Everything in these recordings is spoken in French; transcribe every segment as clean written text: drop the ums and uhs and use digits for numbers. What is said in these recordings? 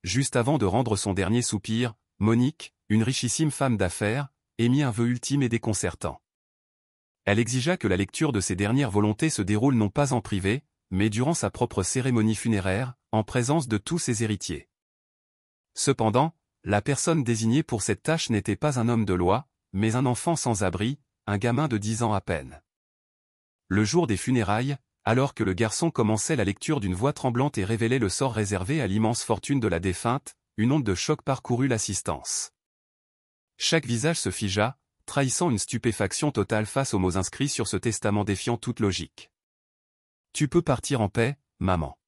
juste avant de rendre son dernier soupir, Monique, une richissime femme d'affaires, émit un vœu ultime et déconcertant. Elle exigea que la lecture de ses dernières volontés se déroule non pas en privé, mais durant sa propre cérémonie funéraire, en présence de tous ses héritiers. Cependant, la personne désignée pour cette tâche n'était pas un homme de loi, mais un enfant sans abri, un gamin de 10 ans à peine. Le jour des funérailles, alors que le garçon commençait la lecture d'une voix tremblante et révélait le sort réservé à l'immense fortune de la défunte, une onde de choc parcourut l'assistance. Chaque visage se figea, trahissant une stupéfaction totale face aux mots inscrits sur ce testament défiant toute logique. « Tu peux partir en paix, maman.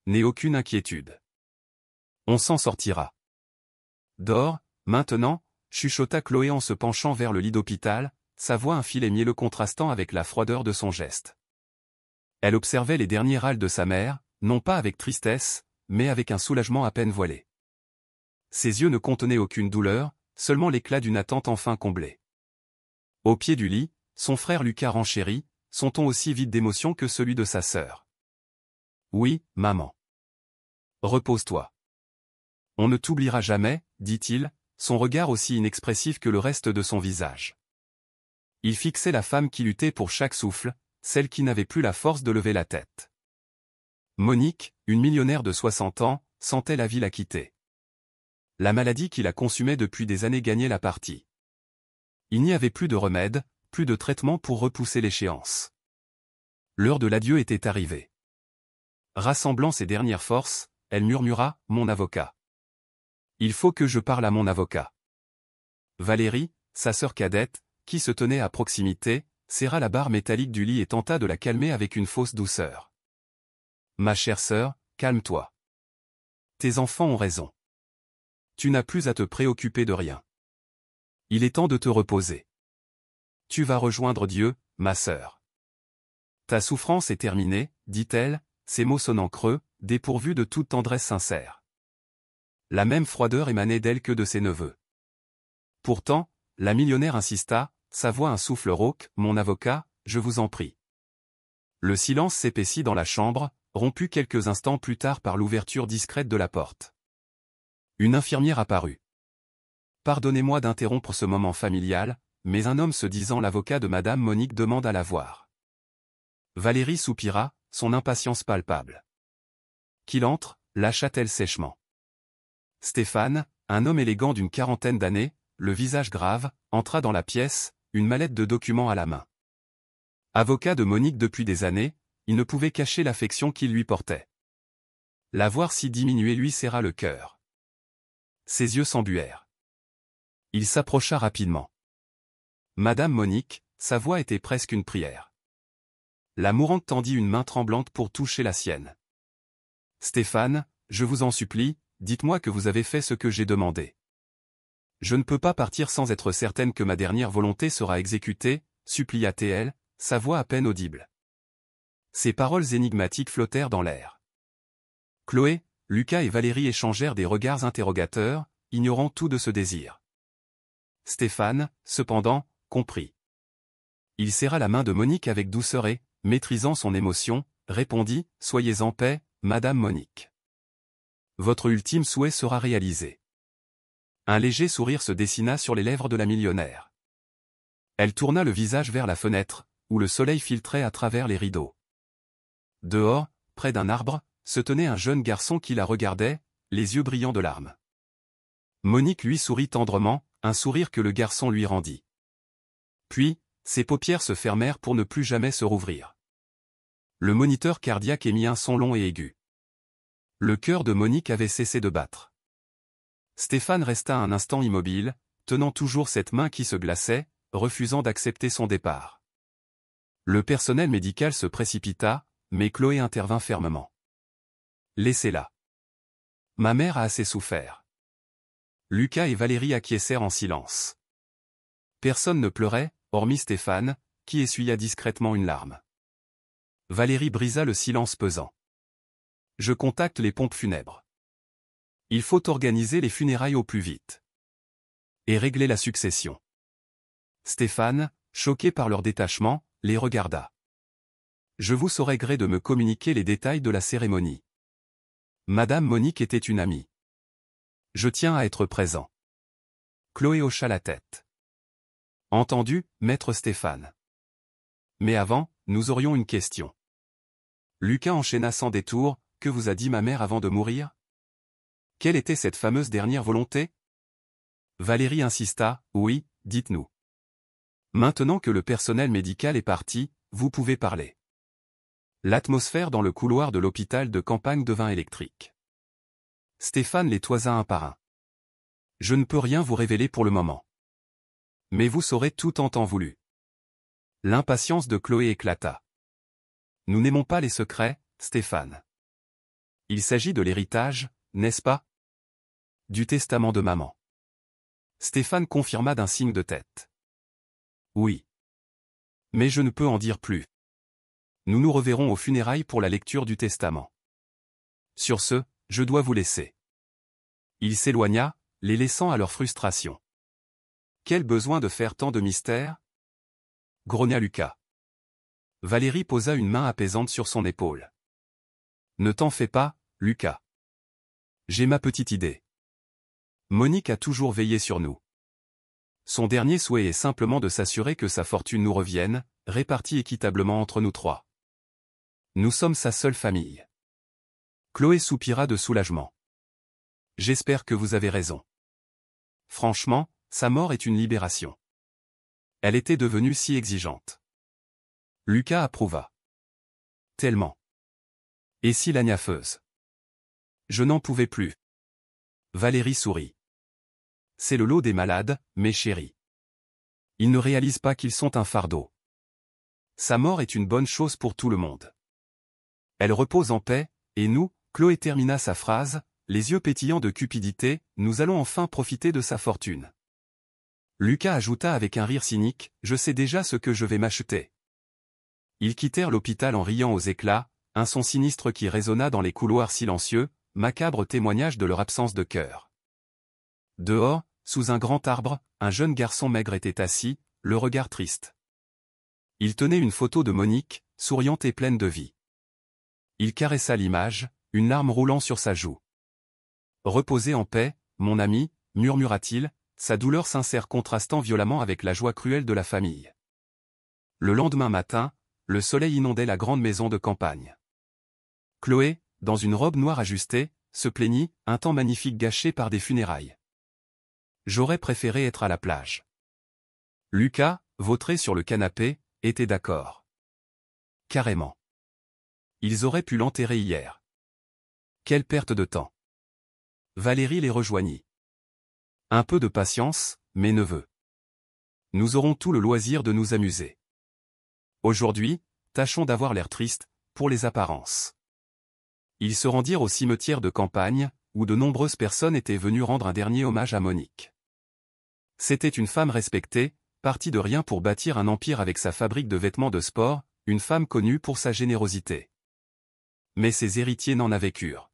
N'aie aucune inquiétude. On s'en sortira. »« Dors, maintenant » chuchota Chloé en se penchant vers le lit d'hôpital, sa voix un filet mielleux contrastant avec la froideur de son geste. Elle observait les derniers râles de sa mère, non pas avec tristesse, mais avec un soulagement à peine voilé. Ses yeux ne contenaient aucune douleur, seulement l'éclat d'une attente enfin comblée. Au pied du lit, son frère Lucas renchérit, son ton aussi vide d'émotion que celui de sa sœur. « Oui, maman. Repose-toi. On ne t'oubliera jamais, dit-il, son regard aussi inexpressif que le reste de son visage. Il fixait la femme qui luttait pour chaque souffle, celle qui n'avait plus la force de lever la tête. Monique, une millionnaire de 60 ans, sentait la vie la quitter. La maladie qui la consumait depuis des années gagnait la partie. Il n'y avait plus de remède, plus de traitement pour repousser l'échéance. L'heure de l'adieu était arrivée. Rassemblant ses dernières forces, elle murmura « Mon avocat. Il faut que je parle à mon avocat. » Valérie, sa sœur cadette, qui se tenait à proximité, serra la barre métallique du lit et tenta de la calmer avec une fausse douceur. « Ma chère sœur, calme-toi. Tes enfants ont raison. Tu n'as plus à te préoccuper de rien. Il est temps de te reposer. Tu vas rejoindre Dieu, ma sœur. Ta souffrance est terminée, dit-elle, ses mots sonnant creux, dépourvus de toute tendresse sincère. La même froideur émanait d'elle que de ses neveux. Pourtant, la millionnaire insista, sa voix un souffle rauque, « Mon avocat, je vous en prie. » Le silence s'épaissit dans la chambre, rompu quelques instants plus tard par l'ouverture discrète de la porte. Une infirmière apparut. « Pardonnez-moi d'interrompre ce moment familial, mais un homme se disant l'avocat de Madame Monique demande à la voir. » Valérie soupira, son impatience palpable. « Qu'il entre » lâcha-t-elle sèchement. Stéphane, un homme élégant d'une quarantaine d'années, le visage grave, entra dans la pièce, une mallette de documents à la main. Avocat de Monique depuis des années, il ne pouvait cacher l'affection qu'il lui portait. La voir si diminuée lui serra le cœur. Ses yeux s'embuèrent. Il s'approcha rapidement. Madame Monique, sa voix était presque une prière. La mourante tendit une main tremblante pour toucher la sienne. « Stéphane, je vous en supplie, dites-moi que vous avez fait ce que j'ai demandé. Je ne peux pas partir sans être certaine que ma dernière volonté sera exécutée, supplia-t-elle, sa voix à peine audible. » Ces paroles énigmatiques flottèrent dans l'air. Chloé, Lucas et Valérie échangèrent des regards interrogateurs, ignorant tout de ce désir. Stéphane, cependant, comprit. Il serra la main de Monique avec douceur et, maîtrisant son émotion, répondit « Soyez en paix, Madame Monique. Votre ultime souhait sera réalisé. » Un léger sourire se dessina sur les lèvres de la millionnaire. Elle tourna le visage vers la fenêtre, où le soleil filtrait à travers les rideaux. Dehors, près d'un arbre, se tenait un jeune garçon qui la regardait, les yeux brillants de larmes. Monique lui sourit tendrement, un sourire que le garçon lui rendit. Puis, ses paupières se fermèrent pour ne plus jamais se rouvrir. Le moniteur cardiaque émit un son long et aigu. Le cœur de Monique avait cessé de battre. Stéphane resta un instant immobile, tenant toujours cette main qui se glaçait, refusant d'accepter son départ. Le personnel médical se précipita, mais Chloé intervint fermement. « Laissez-la. Ma mère a assez souffert. » Lucas et Valérie acquiescèrent en silence. Personne ne pleurait, hormis Stéphane, qui essuya discrètement une larme. Valérie brisa le silence pesant. « Je contacte les pompes funèbres. Il faut organiser les funérailles au plus vite. Et régler la succession. » Stéphane, choqué par leur détachement, les regarda. « Je vous saurai gré de me communiquer les détails de la cérémonie. Madame Monique était une amie. Je tiens à être présent. Chloé hocha la tête. Entendu, maître Stéphane. Mais avant, nous aurions une question. Lucas enchaîna sans détour, que vous a dit ma mère avant de mourir? Quelle était cette fameuse dernière volonté? Valérie insista, oui, dites-nous. Maintenant que le personnel médical est parti, vous pouvez parler. L'atmosphère dans le couloir de l'hôpital de campagne devint électrique. Stéphane les toisa un par un. Je ne peux rien vous révéler pour le moment. Mais vous saurez tout en temps voulu. L'impatience de Chloé éclata. Nous n'aimons pas les secrets, Stéphane. Il s'agit de l'héritage, n'est-ce pas? Du testament de maman. Stéphane confirma d'un signe de tête. Oui. Mais je ne peux en dire plus. Nous nous reverrons aux funérailles pour la lecture du testament. Sur ce, je dois vous laisser. Il s'éloigna, les laissant à leur frustration. Quel besoin de faire tant de mystère? Grogna Lucas. Valérie posa une main apaisante sur son épaule. Ne t'en fais pas, Lucas. J'ai ma petite idée. Monique a toujours veillé sur nous. Son dernier souhait est simplement de s'assurer que sa fortune nous revienne, répartie équitablement entre nous trois. Nous sommes sa seule famille. Chloé soupira de soulagement. J'espère que vous avez raison. Franchement, sa mort est une libération. Elle était devenue si exigeante. Lucas approuva. Tellement. Et si la gnaffeuse? Je n'en pouvais plus. Valérie sourit. C'est le lot des malades, mes chéris. Ils ne réalisent pas qu'ils sont un fardeau. Sa mort est une bonne chose pour tout le monde. Elle repose en paix, et nous, Chloé termina sa phrase, les yeux pétillants de cupidité, nous allons enfin profiter de sa fortune. Lucas ajouta avec un rire cynique, je sais déjà ce que je vais m'acheter. Ils quittèrent l'hôpital en riant aux éclats, un son sinistre qui résonna dans les couloirs silencieux, macabre témoignage de leur absence de cœur. Dehors, sous un grand arbre, un jeune garçon maigre était assis, le regard triste. Il tenait une photo de Monique, souriante et pleine de vie. Il caressa l'image, une larme roulant sur sa joue. Reposez en paix, mon ami, murmura-t-il, sa douleur sincère contrastant violemment avec la joie cruelle de la famille. Le lendemain matin, le soleil inondait la grande maison de campagne. Chloé, dans une robe noire ajustée, se plaignit, un temps magnifique gâché par des funérailles. J'aurais préféré être à la plage. Lucas, vautré sur le canapé, était d'accord. Carrément. Ils auraient pu l'enterrer hier. Quelle perte de temps. Valérie les rejoignit. Un peu de patience, mes neveux. Nous aurons tout le loisir de nous amuser. Aujourd'hui, tâchons d'avoir l'air triste, pour les apparences. Ils se rendirent au cimetière de campagne, où de nombreuses personnes étaient venues rendre un dernier hommage à Monique. C'était une femme respectée, partie de rien pour bâtir un empire avec sa fabrique de vêtements de sport, une femme connue pour sa générosité. Mais ses héritiers n'en avaient cure.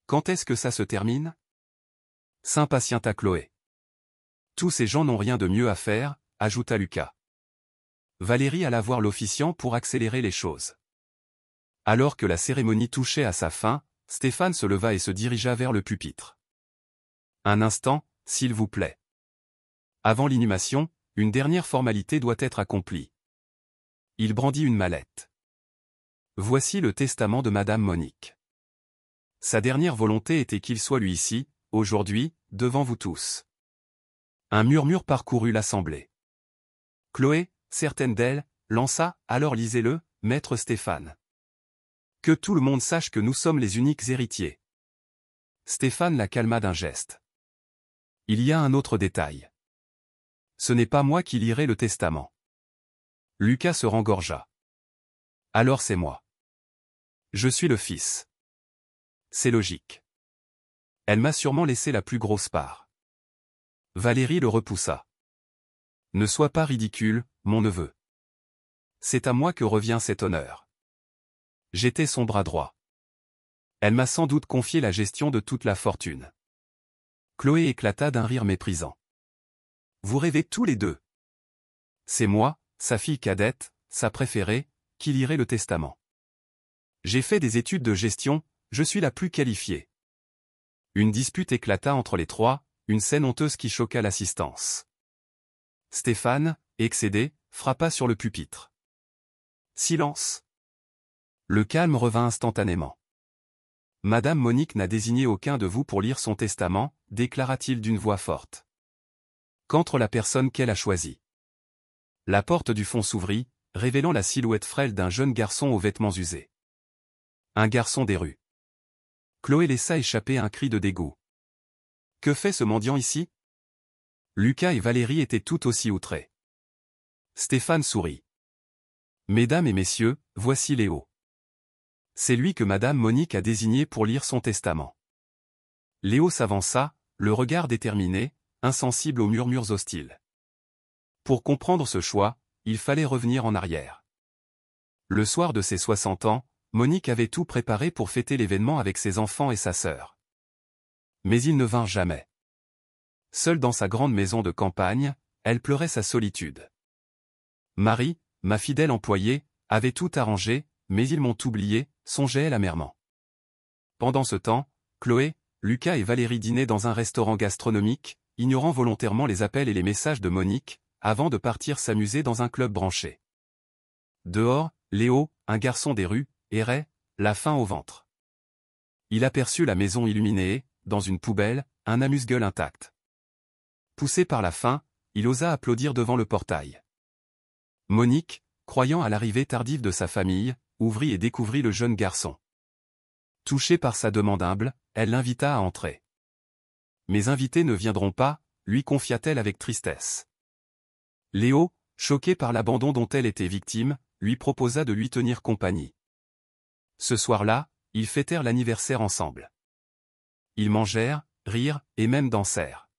Quand est-ce que ça se termine? S'impatienta Chloé. Tous ces gens n'ont rien de mieux à faire, ajouta Lucas. Valérie alla voir l'officiant pour accélérer les choses. Alors que la cérémonie touchait à sa fin, Stéphane se leva et se dirigea vers le pupitre. Un instant, s'il vous plaît. Avant l'inhumation, une dernière formalité doit être accomplie. Il brandit une mallette. Voici le testament de Madame Monique. Sa dernière volonté était qu'il soit lui ici, aujourd'hui, devant vous tous. Un murmure parcourut l'assemblée. Chloé, certaine d'elles, lança, alors lisez-le, maître Stéphane. Que tout le monde sache que nous sommes les uniques héritiers. Stéphane la calma d'un geste. Il y a un autre détail. Ce n'est pas moi qui lirai le testament. Lucas se rengorgea. Alors c'est moi. Je suis le fils. C'est logique. Elle m'a sûrement laissé la plus grosse part. Valérie le repoussa. Ne sois pas ridicule, mon neveu. C'est à moi que revient cet honneur. J'étais son bras droit. Elle m'a sans doute confié la gestion de toute la fortune. Chloé éclata d'un rire méprisant. Vous rêvez tous les deux. C'est moi, sa fille cadette, sa préférée, qui lirai le testament. J'ai fait des études de gestion, je suis la plus qualifiée. Une dispute éclata entre les trois, une scène honteuse qui choqua l'assistance. Stéphane, excédé, frappa sur le pupitre. Silence. Le calme revint instantanément. Madame Monique n'a désigné aucun de vous pour lire son testament, déclara-t-il d'une voix forte. Qu'entre la personne qu'elle a choisie. La porte du fond s'ouvrit, révélant la silhouette frêle d'un jeune garçon aux vêtements usés. Un garçon des rues. Chloé laissa échapper un cri de dégoût. Que fait ce mendiant ici? Lucas et Valérie étaient tout aussi outrés. Stéphane sourit. Mesdames et messieurs, voici Léo. C'est lui que Madame Monique a désigné pour lire son testament. Léo s'avança, le regard déterminé, insensible aux murmures hostiles. Pour comprendre ce choix, il fallait revenir en arrière. Le soir de ses 60 ans, Monique avait tout préparé pour fêter l'événement avec ses enfants et sa sœur. Mais ils ne vinrent jamais. Seule dans sa grande maison de campagne, elle pleurait sa solitude. Marie, ma fidèle employée, avait tout arrangé, mais ils m'ont oublié, songeait-elle amèrement. Pendant ce temps, Chloé, Lucas et Valérie dînaient dans un restaurant gastronomique, ignorant volontairement les appels et les messages de Monique, avant de partir s'amuser dans un club branché. Dehors, Léo, un garçon des rues, errait, la faim au ventre. Il aperçut la maison illuminée, dans une poubelle, un amuse-gueule intact. Poussé par la faim, il osa applaudir devant le portail. Monique, croyant à l'arrivée tardive de sa famille, ouvrit et découvrit le jeune garçon. Touchée par sa demande humble, elle l'invita à entrer. « Mes invités ne viendront pas », lui confia-t-elle avec tristesse. Léo, choqué par l'abandon dont elle était victime, lui proposa de lui tenir compagnie. Ce soir-là, ils fêtèrent l'anniversaire ensemble. Ils mangèrent, rirent et même dansèrent.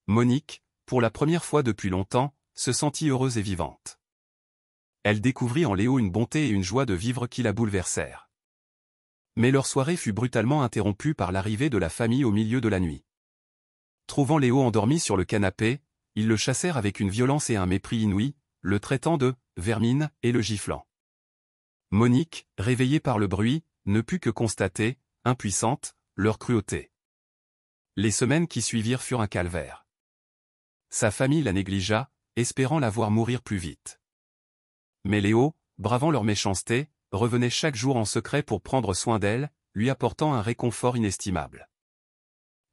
Monique, pour la première fois depuis longtemps, se sentit heureuse et vivante. Elle découvrit en Léo une bonté et une joie de vivre qui la bouleversèrent. Mais leur soirée fut brutalement interrompue par l'arrivée de la famille au milieu de la nuit. Trouvant Léo endormi sur le canapé, ils le chassèrent avec une violence et un mépris inouïs, le traitant de « vermine » et le giflant. Monique, réveillée par le bruit, ne put que constater, impuissante, leur cruauté. Les semaines qui suivirent furent un calvaire. Sa famille la négligea, espérant la voir mourir plus vite. Mais Léo, bravant leur méchanceté, revenait chaque jour en secret pour prendre soin d'elle, lui apportant un réconfort inestimable.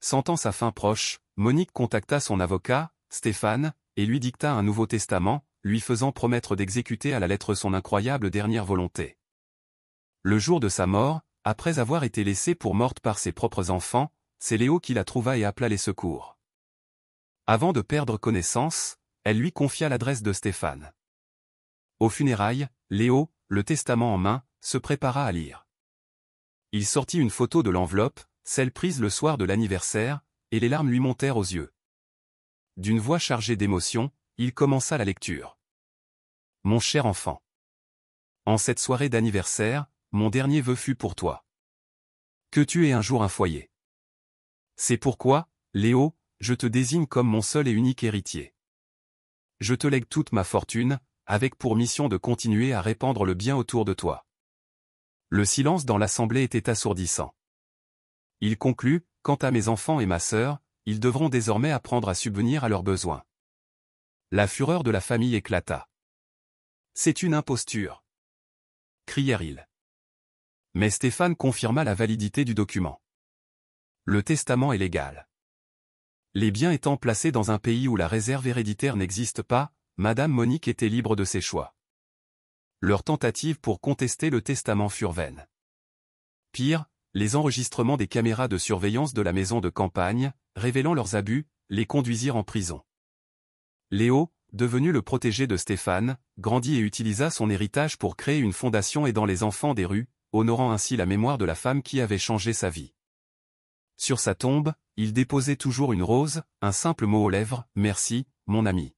Sentant sa fin proche, Monique contacta son avocat, Stéphane, et lui dicta un nouveau testament, lui faisant promettre d'exécuter à la lettre son incroyable dernière volonté. Le jour de sa mort, après avoir été laissée pour morte par ses propres enfants, c'est Léo qui la trouva et appela les secours. Avant de perdre connaissance, elle lui confia l'adresse de Stéphane. Aux funérailles, Léo, le testament en main, se prépara à lire. Il sortit une photo de l'enveloppe, celle prise le soir de l'anniversaire, et les larmes lui montèrent aux yeux. D'une voix chargée d'émotion, il commença la lecture. « Mon cher enfant. En cette soirée d'anniversaire, mon dernier vœu fut pour toi. Que tu aies un jour un foyer. C'est pourquoi, Léo, je te désigne comme mon seul et unique héritier. Je te lègue toute ma fortune, avec pour mission de continuer à répandre le bien autour de toi. » Le silence dans l'assemblée était assourdissant. Il conclut, « Quant à mes enfants et ma sœur, ils devront désormais apprendre à subvenir à leurs besoins. » La fureur de la famille éclata. « C'est une imposture !» crièrent-ils. Mais Stéphane confirma la validité du document. Le testament est légal. Les biens étant placés dans un pays où la réserve héréditaire n'existe pas, Madame Monique était libre de ses choix. Leurs tentatives pour contester le testament furent vaines. Pire, les enregistrements des caméras de surveillance de la maison de campagne, révélant leurs abus, les conduisirent en prison. Léo, devenu le protégé de Stéphane, grandit et utilisa son héritage pour créer une fondation aidant les enfants des rues, honorant ainsi la mémoire de la femme qui avait changé sa vie. Sur sa tombe, il déposait toujours une rose, un simple mot aux lèvres, « Merci, mon ami ».